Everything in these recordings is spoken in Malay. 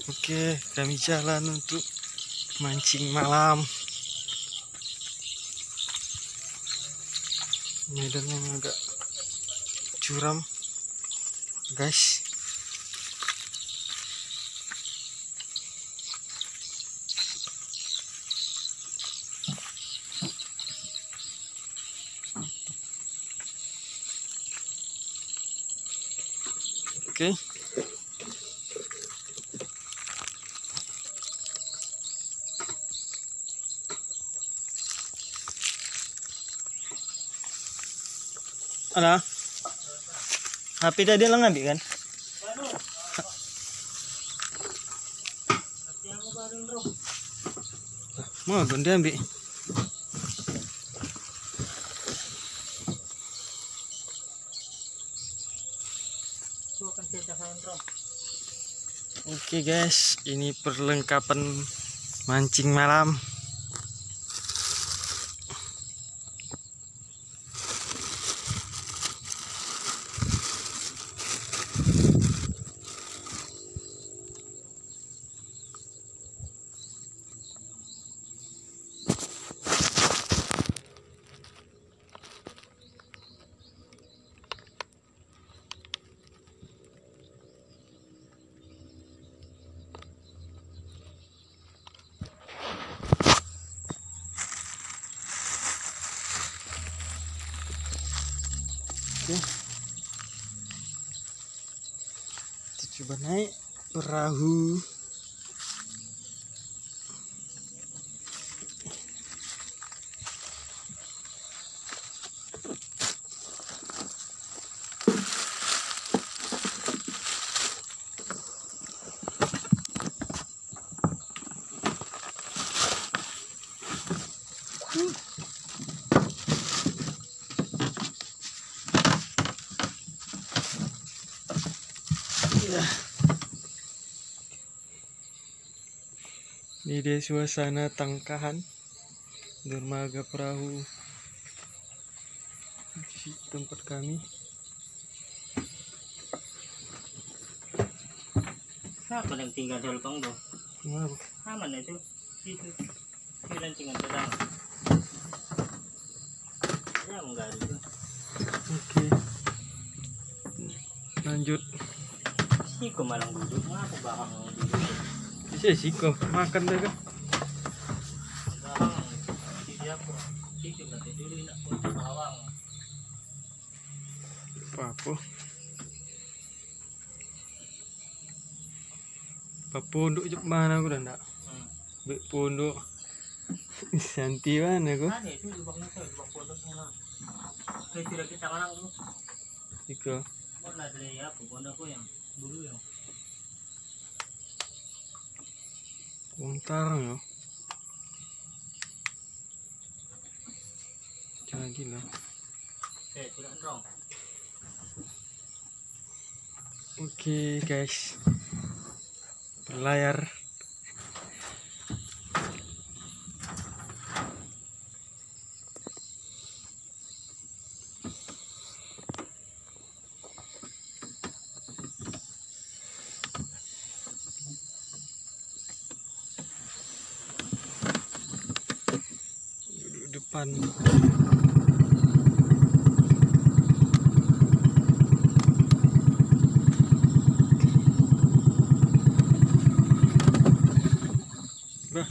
Oke, kami jalan untuk mancing malam. Medannya agak curam, guys. Oke. Ala, HP tadi lang ngambil kan? Mau ganti ambil. Oke guys, ini perlengkapan mancing malam. Oke. Kita coba naik perahu. Ini dia suasana tangkahan dermaga perahu di tempat kami. Siapa yang tinggal di Lupang tuh? Kenapa? Aman itu. Itu. Bilang tinggal sedang. Ya enggak itu. Oke. Lanjut. Siko malang duduk, ngapa bahang duduk? Bisa siko makan deh kan? Bahang. Dia kok. Siko nanti dulu nak untuk bawang. Apa? Pak pondok jep mana aku dah ndak? Bek pondok. Santi mana aku? Ada itu di bawah itu, di bawah pondok sana. Kira kita orang tuh. Iko. Mau nadle ya, pondok aku yang dulu yang. Wontar yo. Jangan gila. Tidak dong. Oke guys, berlayar. Duduk depan. Bah.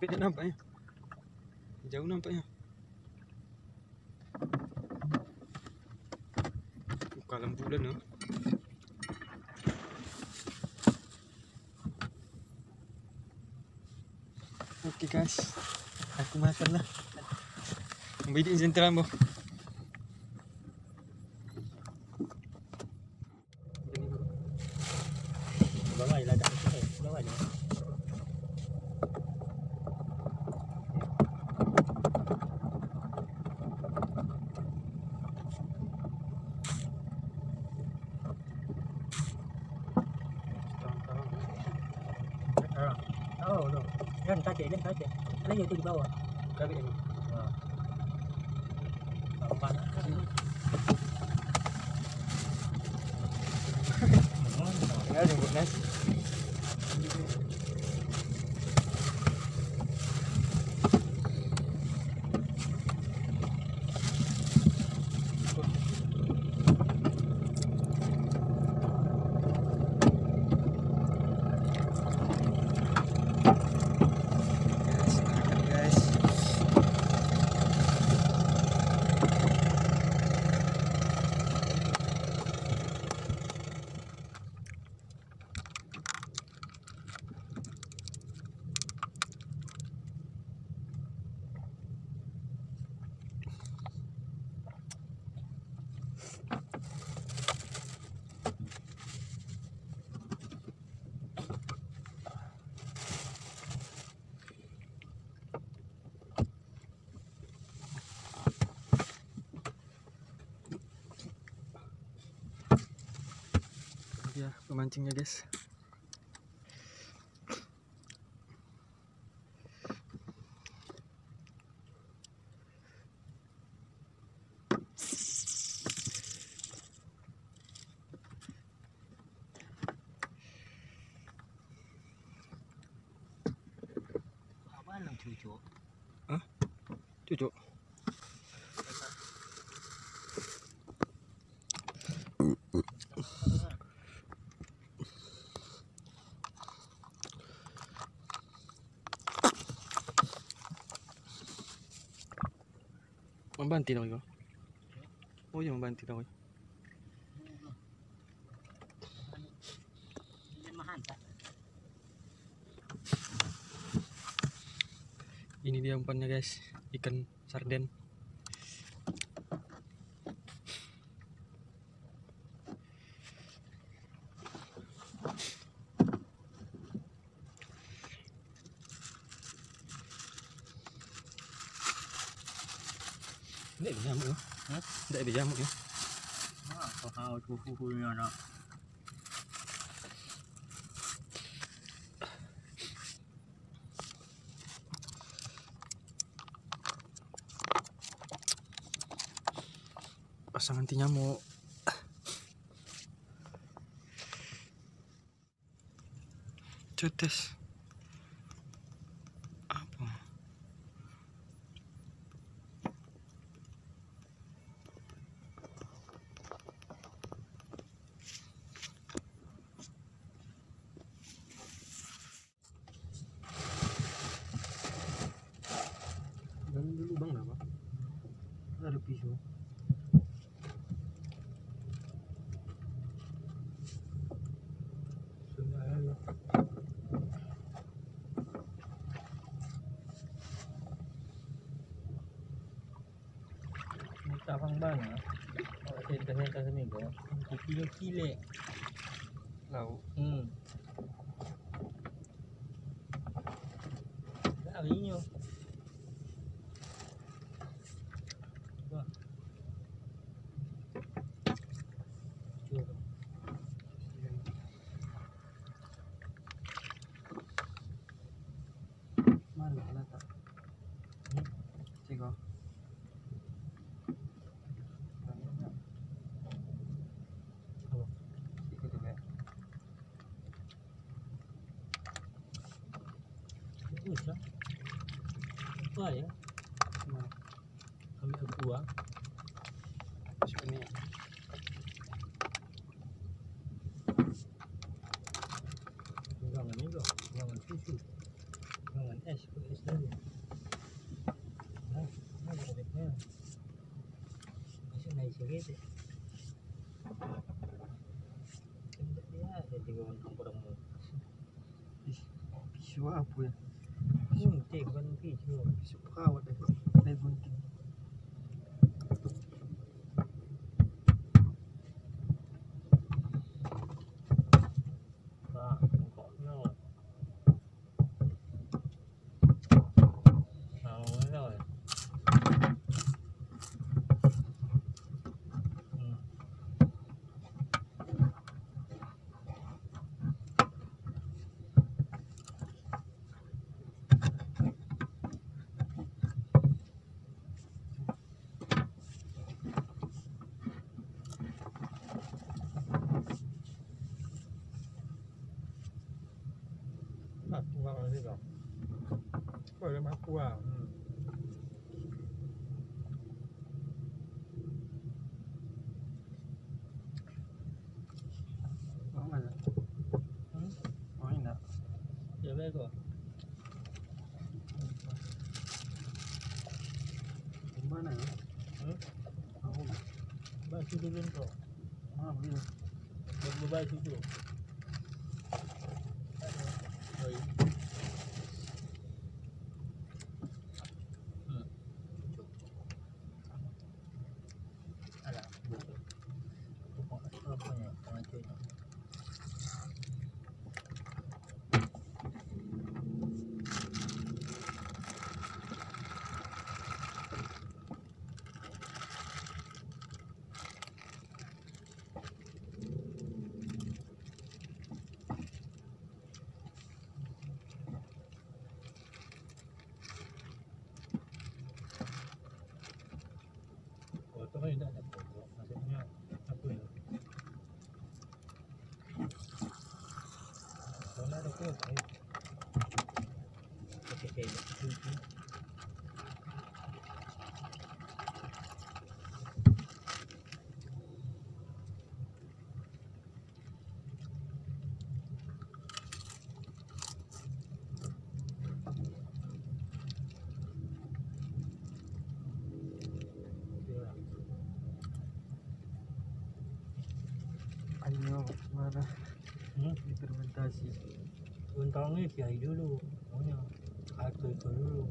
Tapi dia nampaknya. Jauh nampaknya. Buka lampu bulan ya. Oke guys, aku makan lah. Ambil sentral boh. Bawah je lah kat sini. Bawah je. Oh, no. Jangan kaca. Ada yang tu di bawah. Kali ini. Panas. Ya, jemput Nes. Ya, pemancingnya guys. Abang nak cucuk. Cucuk. Membanti tau kau. Oh ya membanti tau. Ini dia umpannya guys, ikan sarden. Tidak ada jamuk ya? Tidak ada jamuk ya? Kau tu ni anak. Pasang anti nyamuk. Cetes. Apa? Dan dulu bang apa? Ada pisau. Tak faham bang. Awak cerita seminggu. Kilo-kilo. Lauk. Tak rinyo. Wah. Cuba. Mana lah tak? Ciko. Usah. Apa ya? Kami kedua. Sini. Jangan ni loh. Jangan susu. Jangan es. Es dan begitu. Ya, jadi orang orang mau. Pisau apa ya? Gunting bukan pisau. Pisau perawat deh. Naik gunting. Nah, bengkoknya. Nah, mana ya? Aku nggak ngerti kok. Kok ada aku ah? Mau mana? Mau enggak? Ya baik kok. Gimana ya? Mau enggak? Baju dulu kok. Iya. Berbaju dulu. Oi. Alah, betul. Apanya? Macamnya. Foto kan tidak ada foto. Maksudnya apa ya? Kalau ada foto, oke kayak gitu. Ayo, mana? Fermentasi. Untungnya biayi dulu, pokoknya atur itu dulu.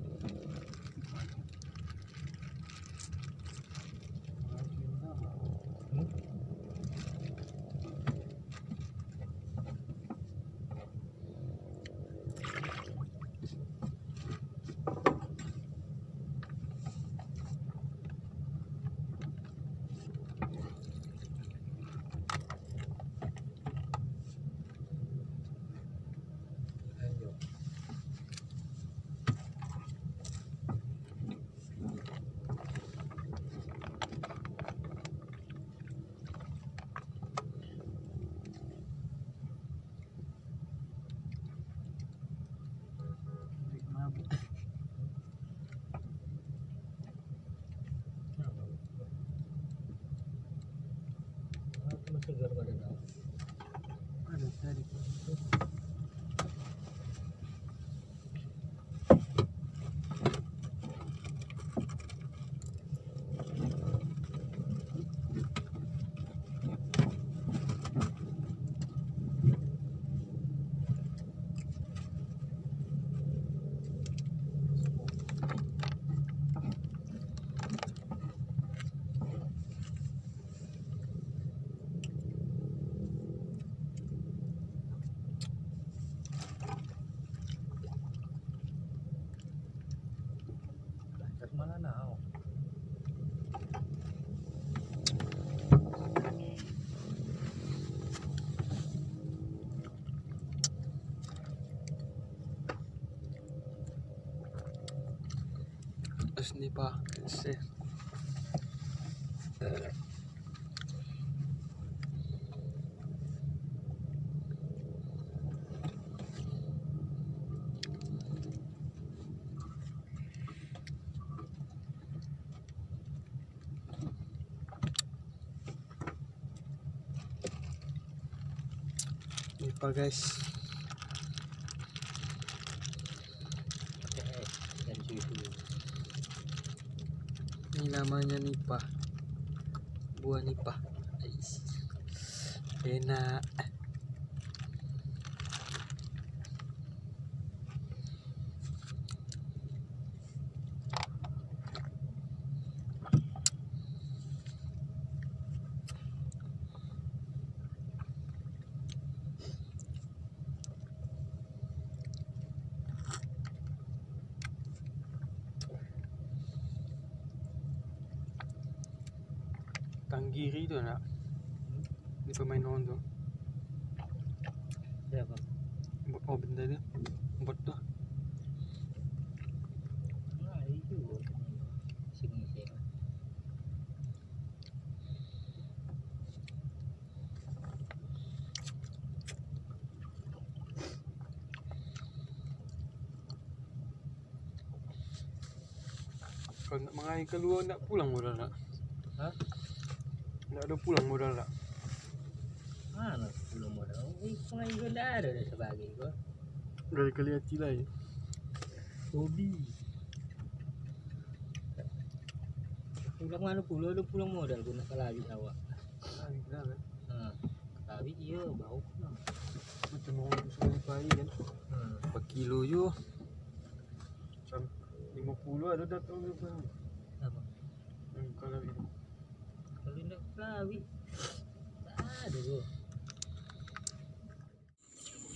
Lanjut. Masih segar pada kau. Ada tadi. Mana now? Terus nih Pak, Nipa guys. Dan susu. Ini namanya Nipa. buah nipah. Ais. Enak. Tanggiri tu nak. Di pemain non tu. Siapa? Oh benda dia. Bot tu. Ah, itu. Sini saya. Kalau nak mengalir keluar nak pulang modal tak? Ha? Nak ada pulang modal tak? Mana belum ada. Kau juga dah ada dah sebagai kau. Dari kali hati lain. Hobi. Pulang mana pulang? Ada pulang modal guna kalawi awak. Lagi dah kan. Ha. Kalawi iya bau pulang. Macam orang sekali pagi kan. 4 kilo je. Macam 50 ada datang ke apa? Apa? Kalau itu. Kalau nak kalawi. Tak ada tu.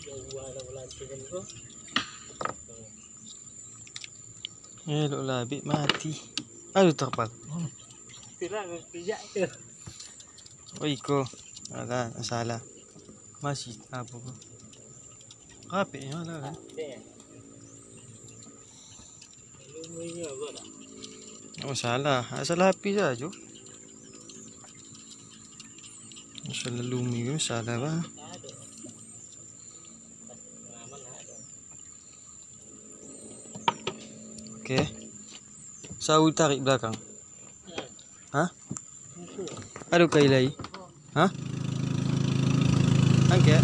Jauh ada pelantikan kau. Elok lah, bit mati. Aduh terpal. Itulah pijak tu. Oh iko. Alah, salah. Masih apa kau? Rapik ni lah kan. Deh. Lu ni apa dah? Oh salah. Salah api saja. Masalah lumi ke salah bah. Tak ada. Pengalaman ada. Okey. Sawi tarik belakang. Ha? Masuk. Ada kail lagi? Ha? Angkat.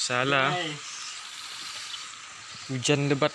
Salah. Hujan lebat.